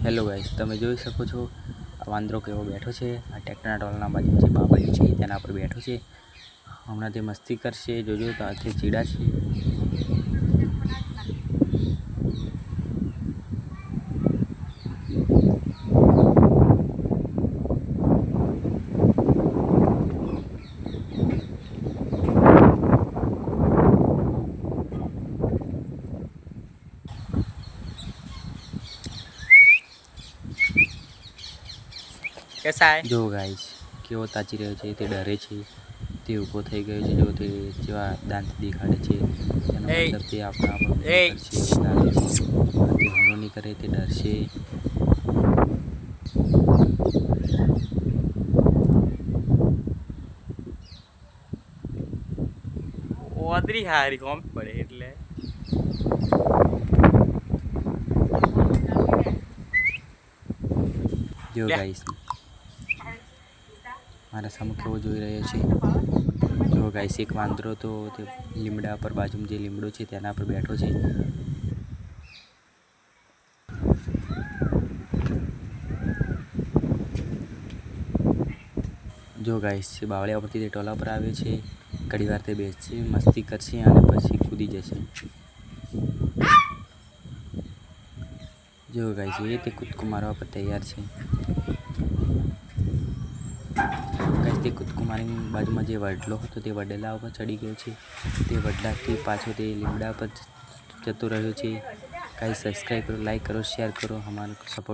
Hello guys, તમે જોઈ શકો છો આ વાંદરો કેવો બેઠો છે। આ ટ્રેક્ટરના ટોલના બાજુ જે બાબરી છે તેના પર બેઠો છે। હમણાં તે મસ્તી કરશે, જોજો તો હાથે ચીડા છે। कैसा है જો ગાઈસ કેવો તાચી રહ્યો છે, તે ડરે છે, તે ઊભો થઈ ગયો છે। જો તે જેવા દાંત દેખાડે છે તેનો મતલબ તે આપણા પર હુમલો કરશે એવું લાગે છે। તે હુમલો નહીં કરે, તે ડરશે। ઓદરી હારી કોમ પડે એટલે જો ગાઈસ મારા સામે કેવો જોઈ રહ્યો છે। જો ગાઈસ એક વાંદરો તો તે લીમડા પર બાજુમાં જે લીમડો છે તેના પર બેઠો છે। જો ગાઈસ બાવળિયા પરથી તે ટોલા પર આવ્યો છે। ઘડીવાર તે બેસશે, મસ્તી કરશે અને પછી કૂદી જશે। જો ગાઈસ તે કૂદકો મારવા પર તૈયાર છે। ગાઈસ તે કૂદકો મારીને બાજુમાં જે વડલો હતો તે વડલા ઉપર ચડી ગયો છે। તે વડલાથી પાછો તે લીમડા પર જતો રહ્યો છે। ગાઈસ સબસ્ક્રાઈબ કરો, લાઈક કરો, શેર કરો, અમારો સપોર્ટ